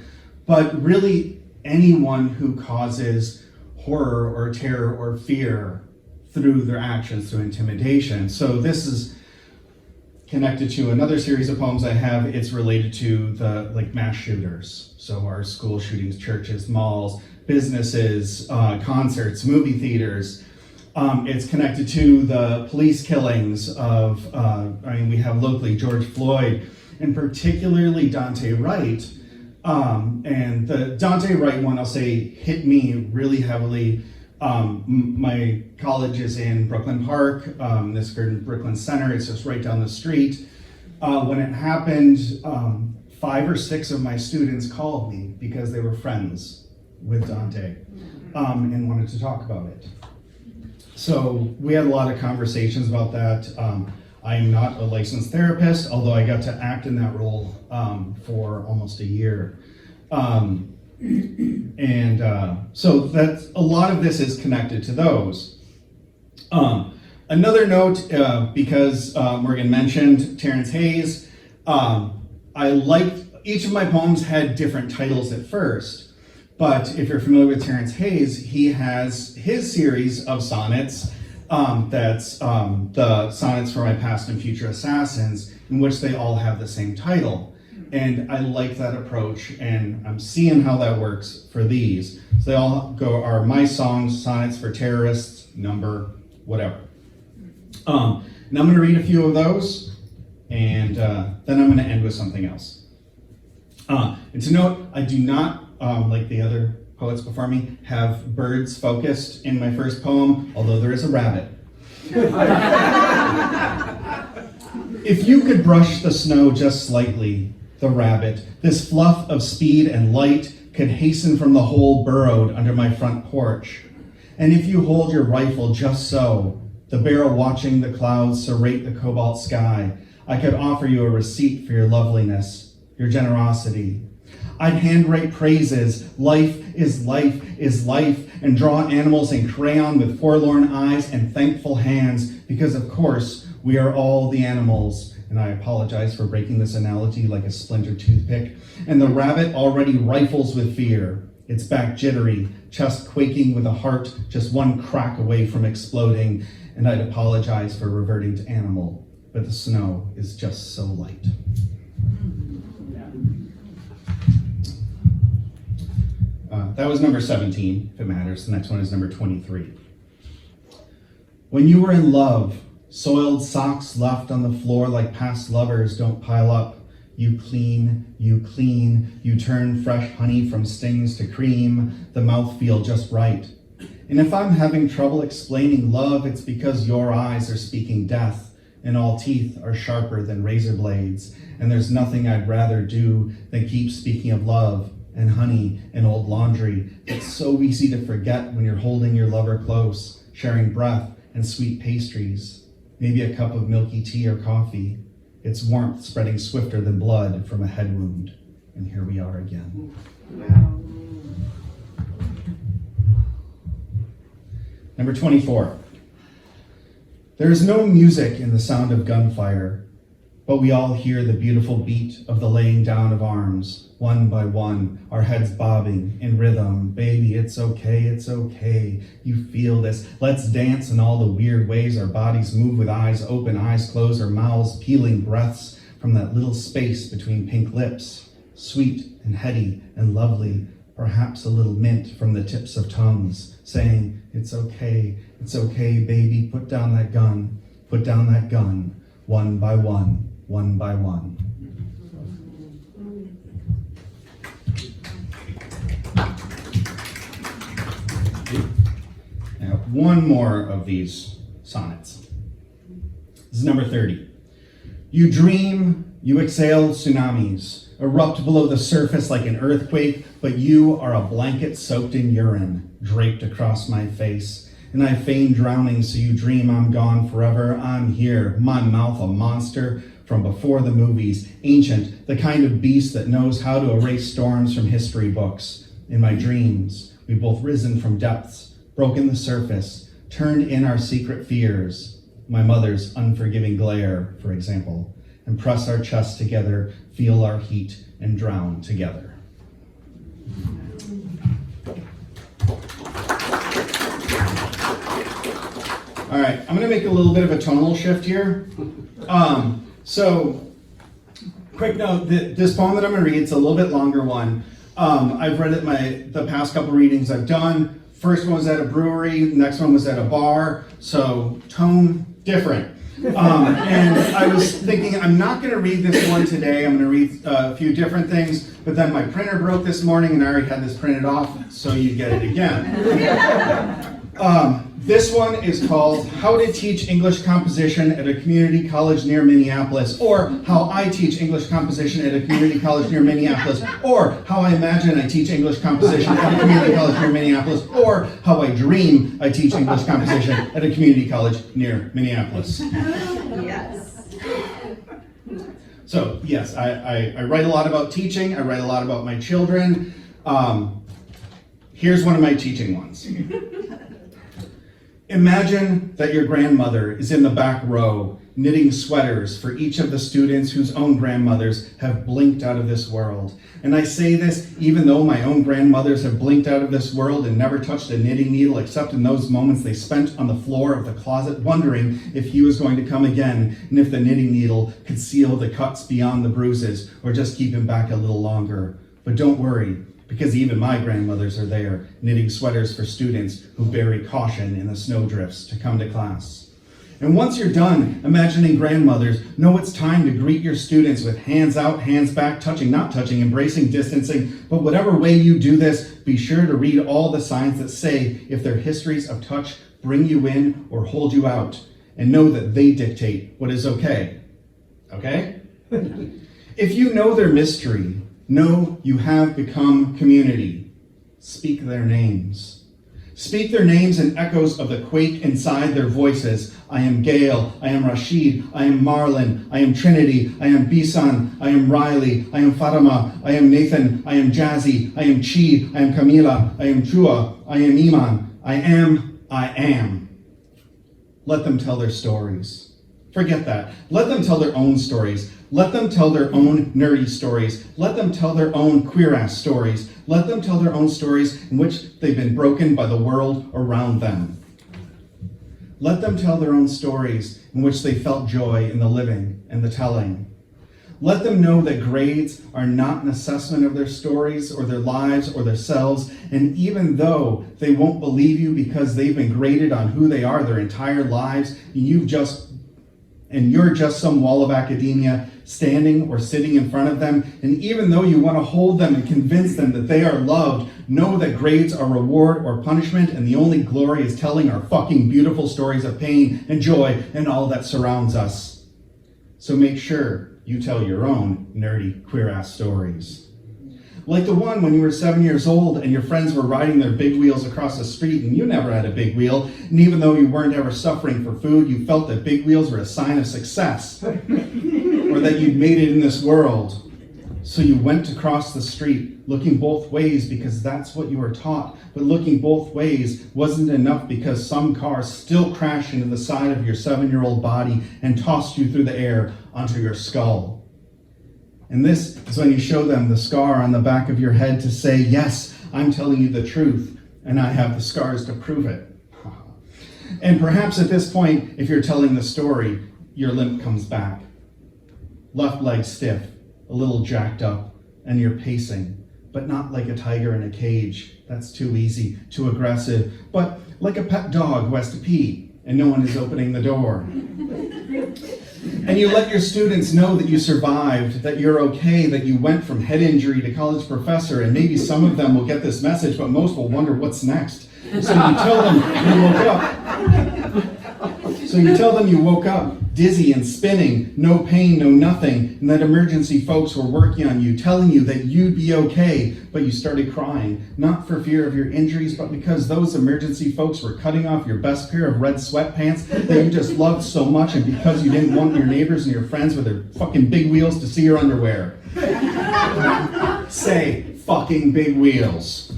but really anyone who causes horror or terror or fear through their actions, through intimidation. So this is connected to another series of poems I have. It's related to the mass shooters. So our school shootings, churches, malls, businesses, concerts, movie theaters. It's connected to the police killings of, we have locally George Floyd, and particularly Dante Wright. And the Dante Wright one, I'll say, hit me really heavily. My college is in Brooklyn Park. This occurred in Brooklyn Center. It's just right down the street. When it happened, 5 or 6 of my students called me because they were friends with Dante and wanted to talk about it. So we had a lot of conversations about that. I am not a licensed therapist, although I got to act in that role for almost a year. So that's a lot of this is connected to those. Another note, because Morgan mentioned Terrence Hayes, I liked, each of my poems had different titles at first, but if you're familiar with Terrence Hayes, he has his series of sonnets, that's the Sonnets for My Past and Future Assassins, in which they all have the same title. And I like that approach, and I'm seeing how that works for these. So they all are My Songs, Sonnets for Terrorists, number, whatever. And I'm going to read a few of those, and then I'm going to end with something else. And to note, I do not, like the other poets before me, have birds focused in my first poem, although there is a rabbit. If you could brush the snow just slightly, the rabbit, this fluff of speed and light could hasten from the hole burrowed under my front porch. And if you hold your rifle just so, the barrel watching the clouds serrate the cobalt sky, I could offer you a receipt for your loveliness, your generosity. I'd handwrite praises, life is life is life, and draw animals in crayon with forlorn eyes and thankful hands, because of course we are all the animals. And I apologize for breaking this analogy like a splintered toothpick. And the rabbit already rifles with fear, its back jittery, chest quaking with a heart just one crack away from exploding. And I'd apologize for reverting to animal, but the snow is just so light. That was number 17, if it matters. The next one is number 23. When you were in love, soiled socks left on the floor like past lovers don't pile up. You clean, you turn fresh honey from stings to cream, the mouth feel just right. And if I'm having trouble explaining love, it's because your eyes are speaking death, and all teeth are sharper than razor blades, and there's nothing I'd rather do than keep speaking of love and honey and old laundry. It's so easy to forget when you're holding your lover close, sharing breath and sweet pastries, maybe a cup of milky tea or coffee. It's warmth spreading swifter than blood from a head wound. And here we are again. Number 24. There is no music in the sound of gunfire, but we all hear the beautiful beat of the laying down of arms, one by one, our heads bobbing in rhythm. Baby, it's okay, you feel this. Let's dance in all the weird ways our bodies move with eyes open, eyes closed, our mouths peeling breaths from that little space between pink lips, sweet and heady and lovely, perhaps a little mint from the tips of tongues, saying, it's okay, baby, put down that gun, one by one, one by one. I have one more of these sonnets. This is number 30. You dream, you exhale tsunamis, erupt below the surface like an earthquake, but you are a blanket soaked in urine, draped across my face. And I feign drowning, so you dream I'm gone forever. I'm here, my mouth a monster from before the movies, ancient, the kind of beast that knows how to erase storms from history books. In my dreams, we've both risen from depths, broken the surface, turned in our secret fears, my mother's unforgiving glare, for example, and press our chests together, feel our heat, and drown together. All right, I'm gonna make a little bit of a tonal shift here. So, quick note, this poem that I'm gonna read, it's a little bit longer one. I've read it the past couple readings I've done. First one was at a brewery, next one was at a bar, so tone different. And I was thinking, I'm not gonna read this one today, I'm gonna read a few different things, but then my printer broke this morning and I already had this printed off, so you get it again. This one is called How to Teach English Composition at a Community College Near Minneapolis, or How I Teach English Composition at a Community College Near Minneapolis, or How I Imagine I Teach English Composition at a Community College Near Minneapolis, or How I Dream I Teach English Composition at a Community College Near Minneapolis. Yes. So, yes, I write a lot about teaching, I write a lot about my children. Here's one of my teaching ones. Imagine that your grandmother is in the back row knitting sweaters for each of the students whose own grandmothers have blinked out of this world. And I say this even though my own grandmothers have blinked out of this world and never touched a knitting needle except in those moments they spent on the floor of the closet wondering if he was going to come again and if the knitting needle could seal the cuts beyond the bruises or just keep him back a little longer. But don't worry, because even my grandmothers are there, knitting sweaters for students who bury caution in the snowdrifts to come to class. And once you're done imagining grandmothers, know it's time to greet your students with hands out, hands back, touching, not touching, embracing, distancing. But whatever way you do this, be sure to read all the signs that say if their histories of touch bring you in or hold you out, and know that they dictate what is okay. Okay? If you know their mystery, know you have become community. Speak their names. Speak their names in echoes of the quake inside their voices. I am Gail, I am Rashid, I am Marlon, I am Trinity, I am Bisan, I am Riley, I am Fatima, I am Nathan, I am Jazzy, I am Chi, I am Camila, I am Chua, I am Iman, I am. Let them tell their stories. Forget that. Let them tell their own stories. Let them tell their own nerdy stories. Let them tell their own queer-ass stories. Let them tell their own stories in which they've been broken by the world around them. Let them tell their own stories in which they felt joy in the living and the telling. Let them know that grades are not an assessment of their stories or their lives or their selves, and even though they won't believe you because they've been graded on who they are their entire lives, you're just some wall of academia standing or sitting in front of them, and even though you want to hold them and convince them that they are loved, know that grades are reward or punishment, and the only glory is telling our fucking beautiful stories of pain and joy and all that surrounds us. So make sure you tell your own nerdy, queer-ass stories. Like the one when you were 7 years old and your friends were riding their big wheels across the street and you never had a big wheel, and even though you weren't ever suffering for food, you felt that big wheels were a sign of success, or that you'd made it in this world. So you went to cross the street looking both ways because that's what you were taught, but looking both ways wasn't enough because some car still crashed into the side of your 7-year-old body and tossed you through the air onto your skull. And this is when you show them the scar on the back of your head to say, yes, I'm telling you the truth, and I have the scars to prove it. And perhaps at this point, if you're telling the story, your limp comes back. Left leg stiff, a little jacked up, and you're pacing, but not like a tiger in a cage. That's too easy, too aggressive, but like a pet dog who has to pee, and no one is opening the door. And you let your students know that you survived, that you're okay, that you went from head injury to college professor, and maybe some of them will get this message, but most will wonder what's next. So you tell them you woke up dizzy and spinning, no pain, no nothing, and that emergency folks were working on you, telling you that you'd be okay, but you started crying, not for fear of your injuries, but because those emergency folks were cutting off your best pair of red sweatpants that you just loved so much, and because you didn't want your neighbors and your friends with their fucking big wheels to see your underwear. Say, fucking big wheels.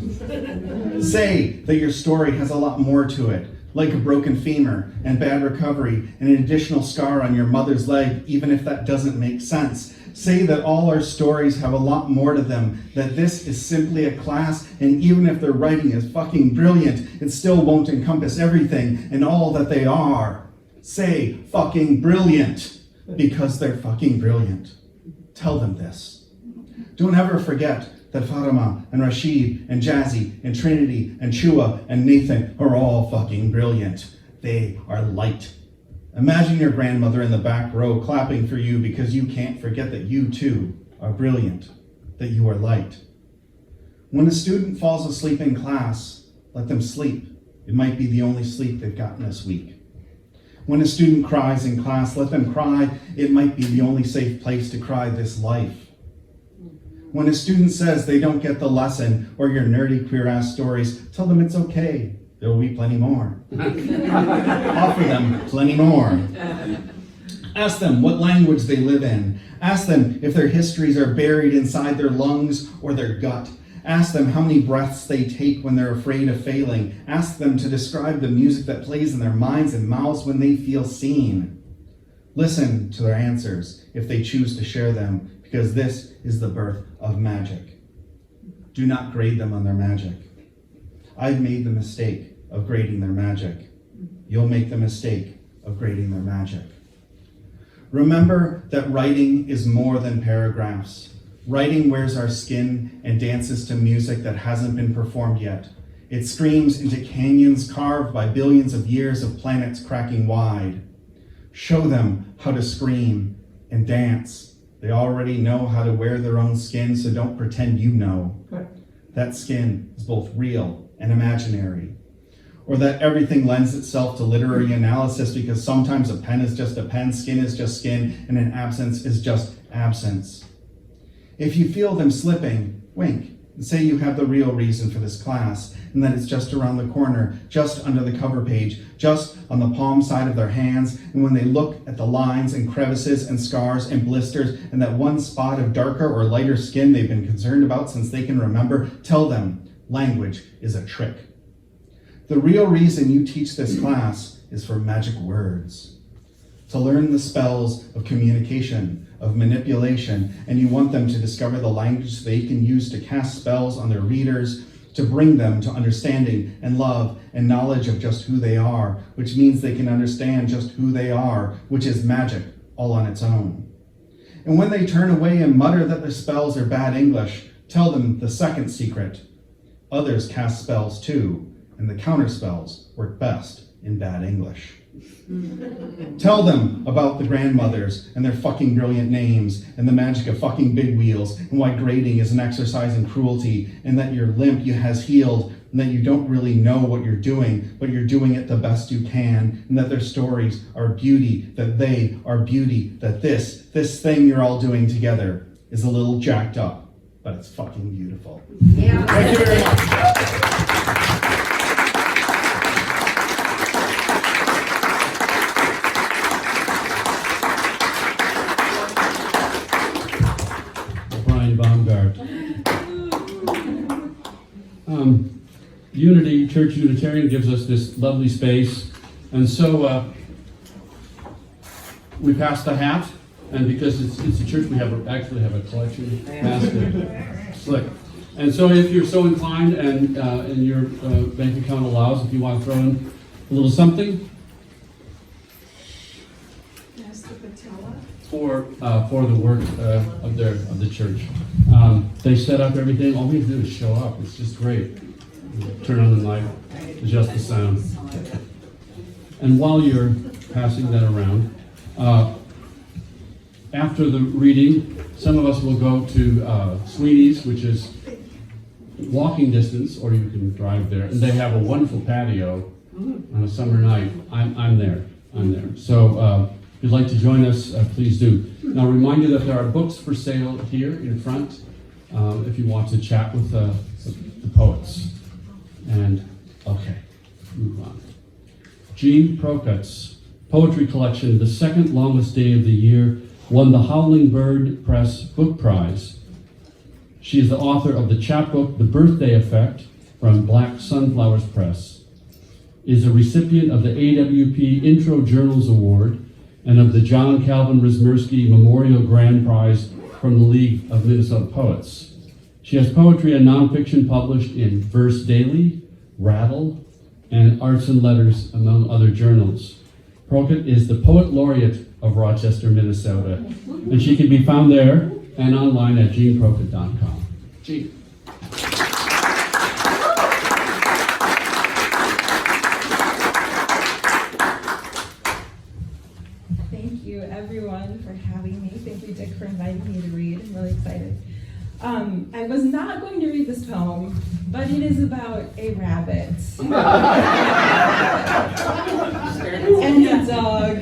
Say that your story has a lot more to it, like a broken femur and bad recovery and an additional scar on your mother's leg, even if that doesn't make sense. Say that all our stories have a lot more to them, that this is simply a class, and even if their writing is fucking brilliant, it still won't encompass everything and all that they are. Say fucking brilliant, because they're fucking brilliant. Tell them this. Don't ever forget that Fatima and Rashid and Jazzy and Trinity and Chua and Nathan are all fucking brilliant. They are light. Imagine your grandmother in the back row clapping for you because you can't forget that you too are brilliant, that you are light. When a student falls asleep in class, let them sleep. It might be the only sleep they've gotten this week. When a student cries in class, let them cry. It might be the only safe place to cry this life. When a student says they don't get the lesson or your nerdy queer-ass stories, tell them it's okay. There will be plenty more. Offer them plenty more. Ask them what language they live in. Ask them if their histories are buried inside their lungs or their gut. Ask them how many breaths they take when they're afraid of failing. Ask them to describe the music that plays in their minds and mouths when they feel seen. Listen to their answers if they choose to share them, because this is the birth of magic. Do not grade them on their magic. I've made the mistake of grading their magic. You'll make the mistake of grading their magic. Remember that writing is more than paragraphs. Writing wears our skin and dances to music that hasn't been performed yet. It screams into canyons carved by billions of years of planets cracking wide. Show them how to scream and dance. They already know how to wear their own skin, so don't pretend you know. That skin is both real and imaginary. Or that everything lends itself to literary analysis because sometimes a pen is just a pen, skin is just skin, and an absence is just absence. If you feel them slipping, wink and say you have the real reason for this class and that it's just around the corner, just under the cover page, just on the palm side of their hands, and when they look at the lines and crevices and scars and blisters and that one spot of darker or lighter skin they've been concerned about since they can remember, tell them language is a trick. The real reason you teach this class is for magic words, to learn the spells of communication, of manipulation, and you want them to discover the language they can use to cast spells on their readers, to bring them to understanding and love and knowledge of just who they are, which means they can understand just who they are, which is magic all on its own. And when they turn away and mutter that their spells are bad English, tell them the second secret. Others cast spells too, and the counterspells work best in bad English. Tell them about the grandmothers and their fucking brilliant names and the magic of fucking big wheels and why grading is an exercise in cruelty and that your limp has healed and that you don't really know what you're doing, but you're doing it the best you can, and that their stories are beauty, that they are beauty, that this thing you're all doing together is a little jacked up, but it's fucking beautiful. Yeah. Thank you very much. Baumgart. Unity, Church Unitarian gives us this lovely space, and so we passed the hat, and because it's a church, we actually have a collection basket. Slick. And so if you're so inclined and your bank account allows, if you want to throw in a little something for the work of the church. They set up everything. All we have to do is show up. It's just great. Turn on the light, adjust the sound. And while you're passing that around, after the reading, some of us will go to Sweeney's, which is walking distance, or you can drive there. And they have a wonderful patio on a summer night. I'm there. So if you'd like to join us, please do. Now, remind you that there are books for sale here in front if you want to chat with the poets. And, okay, move on. Jean Prokott's poetry collection, The Second Longest Day of the Year, won the Howling Bird Press Book Prize. She is the author of the chapbook, The Birthday Effect, from Black Sunflowers Press, is a recipient of the AWP Intro Journals Award, and of the John Calvin Rismersky Memorial Grand Prize from the League of Minnesota Poets. She has poetry and nonfiction published in Verse Daily, Rattle, and Arts and Letters, among other journals. Prokott is the Poet Laureate of Rochester, Minnesota, and she can be found there and online at jeanprokott.com. Jean. Thank you, everyone, for having me. Thank you, Dick, for inviting me to read. I'm really excited. I was not going to read this poem, but it is about a rabbit and a dog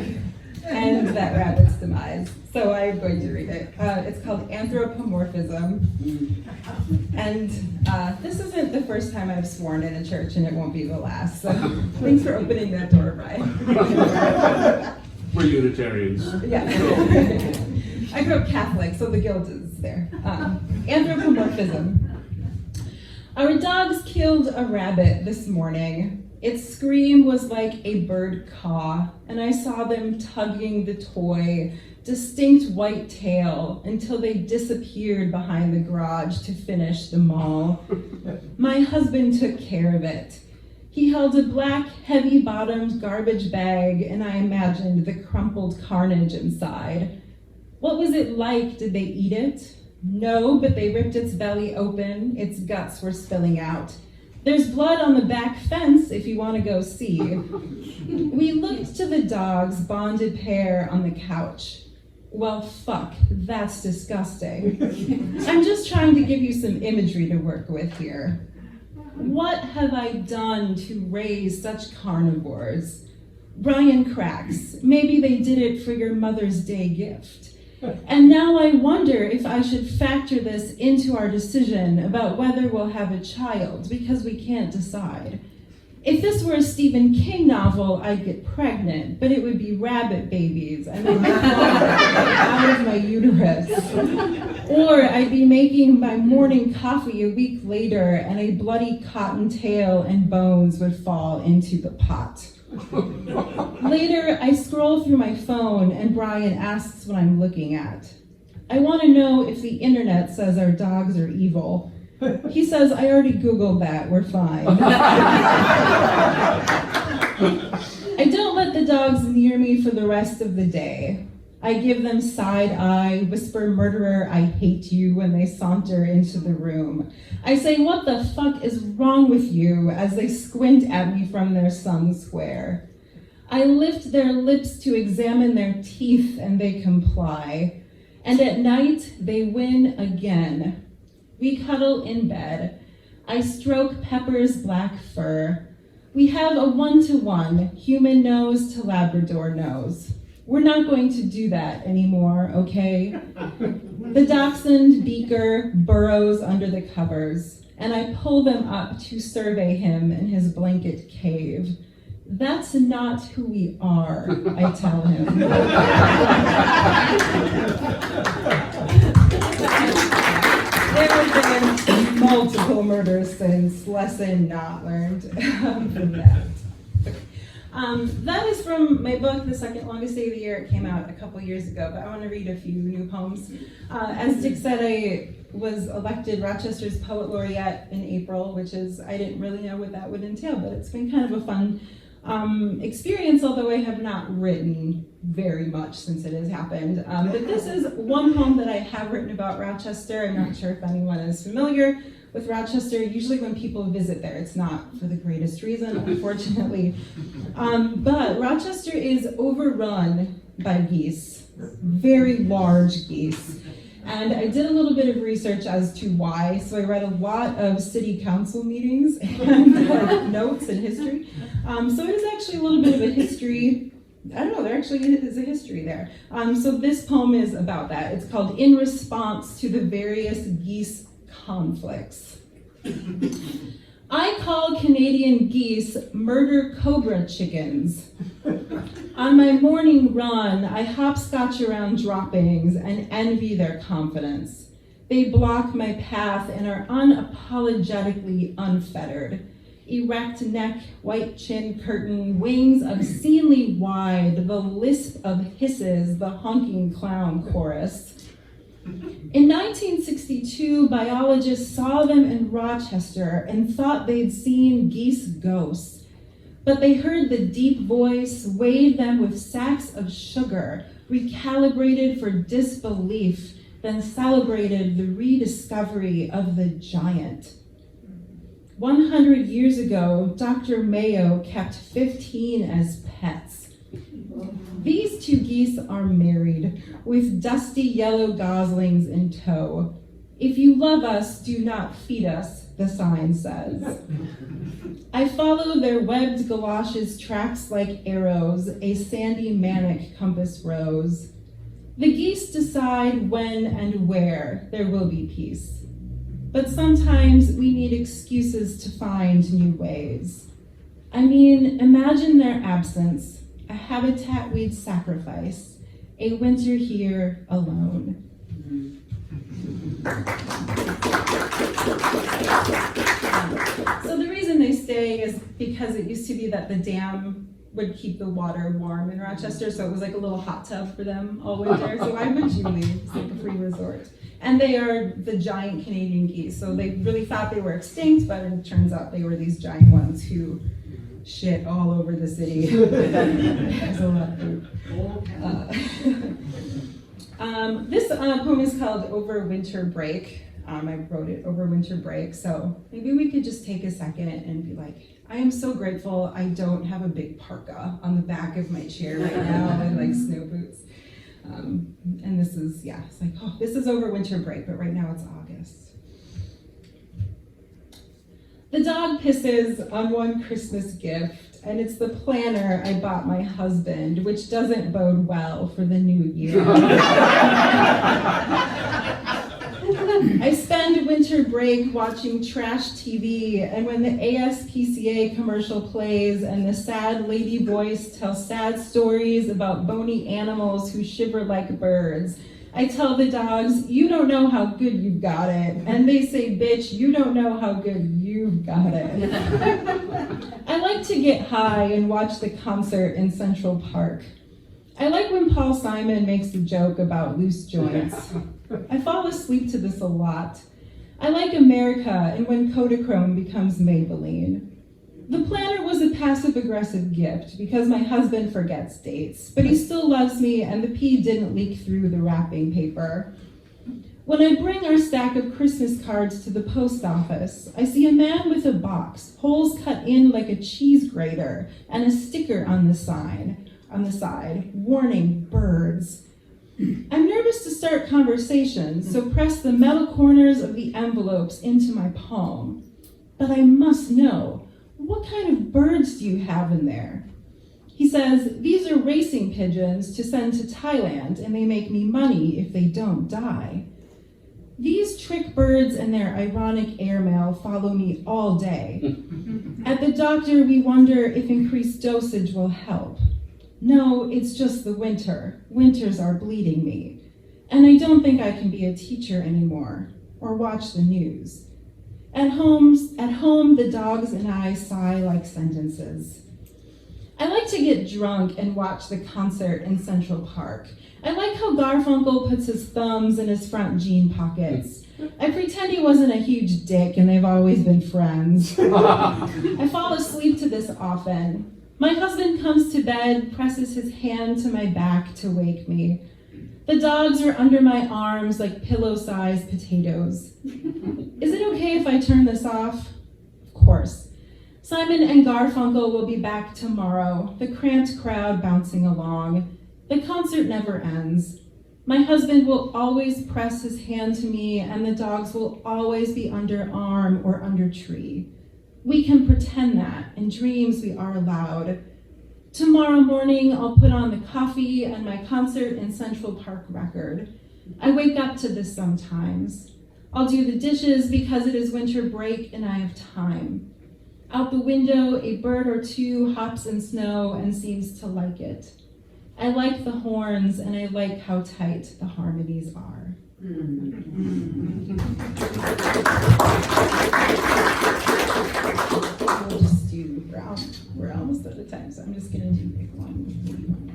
and that rabbit's demise. So I'm going to read it. It's called Anthropomorphism. And this isn't the first time I've sworn in a church, and it won't be the last. So thanks for opening that door, Brian. We're Unitarians. Yeah. I grew up Catholic, so the guilt is there. Anthropomorphism. Our dogs killed a rabbit this morning. Its scream was like a bird caw, and I saw them tugging the toy, distinct white tail, until they disappeared behind the garage to finish the maul. My husband took care of it. He held a black, heavy-bottomed garbage bag, and I imagined the crumpled carnage inside. What was it like? Did they eat it? No, but they ripped its belly open. Its guts were spilling out. There's blood on the back fence if you want to go see. We looked to the dog's bonded pair on the couch. Well, fuck, that's disgusting. I'm just trying to give you some imagery to work with here. What have I done to raise such carnivores? Brian cracks. Maybe they did it for your Mother's Day gift. And now I wonder if I should factor this into our decision about whether we'll have a child, because we can't decide. If this were a Stephen King novel, I'd get pregnant, but it would be rabbit babies and they'd fall out of my uterus. Or I'd be making my morning coffee a week later and a bloody cottontail and bones would fall into the pot. Later, I scroll through my phone and Brian asks what I'm looking at. I want to know if the internet says our dogs are evil. He says, I already Googled that, we're fine. I don't let the dogs near me for the rest of the day. I give them side eye, whisper murderer, I hate you when they saunter into the room. I say, what the fuck is wrong with you, as they squint at me from their sun square. I lift their lips to examine their teeth and they comply. And at night, they win again. We cuddle in bed. I stroke Pepper's black fur. We have a one-to-one, human nose to Labrador nose. We're not going to do that anymore, okay? The dachshund Beaker burrows under the covers, and I pull them up to survey him in his blanket cave. That's not who we are, I tell him. There have been multiple murders since, lesson not learned from that. That is from my book, The Second Longest Day of the Year. It came out a couple years ago, but I want to read a few new poems. As Dick said, I was elected Rochester's Poet Laureate in April, which is, I didn't really know what that would entail, but it's been kind of a fun experience, although I have not written very much since it has happened. But this is one poem that I have written about Rochester. I'm not sure if anyone is familiar with Rochester. Usually when people visit there, it's not for the greatest reason, unfortunately. But Rochester is overrun by geese, very large geese. And I did a little bit of research as to why. So I read a lot of city council meetings and notes and history. So it is actually a little bit of a history. I don't know, there actually is a history there. So this poem is about that. It's called In Response to the Various Geese Conflicts. I call Canadian geese murder cobra chickens. On my morning run, I hopscotch around droppings and envy their confidence. They block my path and are unapologetically unfettered. Erect neck, white chin curtain, wings obscenely wide, the lisp of hisses, the honking clown chorus. In 1962, biologists saw them in Rochester and thought they'd seen geese ghosts. But they heard the deep voice, weighed them with sacks of sugar, recalibrated for disbelief, then celebrated the rediscovery of the giant. 100 years ago, Dr. Mayo kept 15 as pets. These two geese are married, with dusty yellow goslings in tow. If you love us, do not feed us, the sign says. I follow their webbed galoshes tracks like arrows, a sandy manic compass rose. The geese decide when and where there will be peace. But sometimes we need excuses to find new ways. I mean, imagine their absence, a habitat we'd sacrifice, a winter here alone. So the reason they stay is because it used to be that the dam would keep the water warm in Rochester, so it was like a little hot tub for them all winter. So why would you leave? It's like a free resort. And they are the giant Canadian geese. So they really thought they were extinct, but it turns out they were these giant ones who shit all over the city. There's a lot of food. This poem is called Over Winter Break. I wrote it over winter break, so maybe we could just take a second and be like, I am so grateful I don't have a big parka on the back of my chair right now and like snow boots. And this is, it's like, oh, this is over winter break, but right now it's August. The dog pisses on one Christmas gift, and it's the planner I bought my husband, which doesn't bode well for the new year. I spend winter break watching trash TV, and when the ASPCA commercial plays and the sad lady voice tells sad stories about bony animals who shiver like birds, I tell the dogs, you don't know how good you've got it. And they say, bitch, you don't know how good you've got it. I like to get high and watch the concert in Central Park. I like when Paul Simon makes a joke about loose joints. I fall asleep to this a lot. I like America and when Kodachrome becomes Maybelline. The planner was a passive-aggressive gift because my husband forgets dates, but he still loves me and the pee didn't leak through the wrapping paper. When I bring our stack of Christmas cards to the post office, I see a man with a box, holes cut in like a cheese grater, and a sticker on the side, warning birds. I'm nervous to start conversations, so press the metal corners of the envelopes into my palm. But I must know, what kind of birds do you have in there? He says, these are racing pigeons to send to Thailand, and they make me money if they don't die. These trick birds and their ironic airmail follow me all day. At the doctor, we wonder if increased dosage will help. No, it's just the winter. Winters are bleeding me. And I don't think I can be a teacher anymore, or watch the news. At home, the dogs and I sigh like sentences. I like to get drunk and watch the concert in Central Park. I like how Garfunkel puts his thumbs in his front jean pockets. I pretend he wasn't a huge dick and they've always been friends. I fall asleep to this often. My husband comes to bed, presses his hand to my back to wake me. The dogs are under my arms like pillow-sized potatoes. Is it okay if I turn this off? Of course. Simon and Garfunkel will be back tomorrow, the cramped crowd bouncing along. The concert never ends. My husband will always press his hand to me, and the dogs will always be under arm or under tree. We can pretend that. In dreams, we are allowed. Tomorrow morning, I'll put on the coffee and my concert in Central Park record. I wake up to this sometimes. I'll do the dishes because it is winter break and I have time. Out the window, a bird or two hops in snow and seems to like it. I like the horns and I like how tight the harmonies are. We'll just do, we're almost out of time, so I'm just gonna do pick one, maybe one more.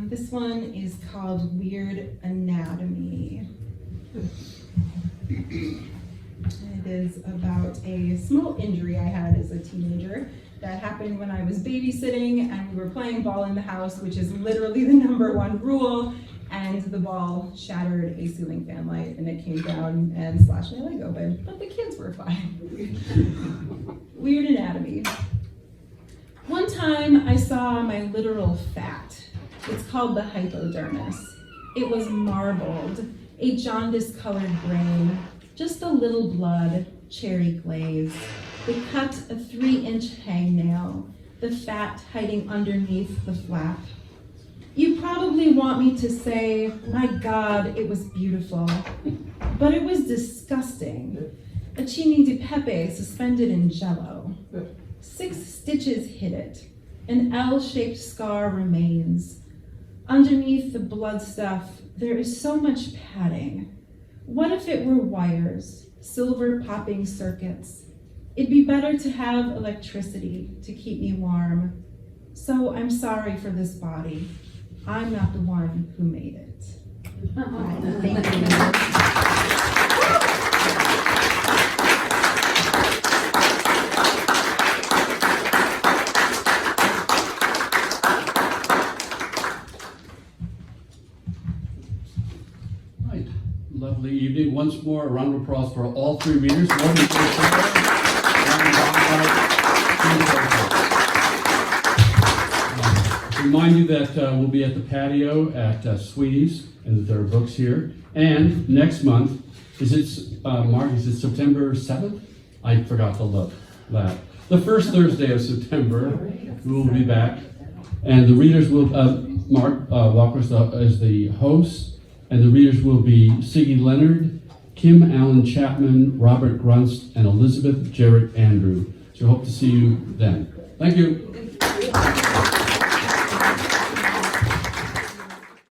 This one is called Weird Anatomy. It is about a small injury I had as a teenager that happened when I was babysitting and we were playing ball in the house, which is literally the #1 rule, and the ball shattered a ceiling fan light and it came down and slashed my leg open, but the kids were fine. Weird Anatomy. One time I saw my literal fat. It's called the hypodermis. It was marbled, a jaundice-colored brain, just a little blood, cherry glaze. The cut, a 3-inch hangnail, the fat hiding underneath the flap. You probably want me to say, my God, it was beautiful, but it was disgusting. A chini di pepe suspended in jello. 6 stitches hit it. An L-shaped scar remains. Underneath the blood stuff, there is so much padding. What if it were wires, silver popping circuits? It'd be better to have electricity to keep me warm. So I'm sorry for this body. I'm not the one who made it. Thank you. Lovely evening. Once more, a round of applause for all 3 readers. One is remind you that we'll be at the patio at Sweetie's and that there are books here. And next month, is it, Mark, is it September 7th? I forgot to look that. The first Thursday of September, we will be back. And the readers will, Mark Walker is the host. And the readers will be Siggy Leonard, Kim Allen Chapman, Robert Grunst, and Elizabeth Jarrett Andrew. So I hope to see you then. Thank you.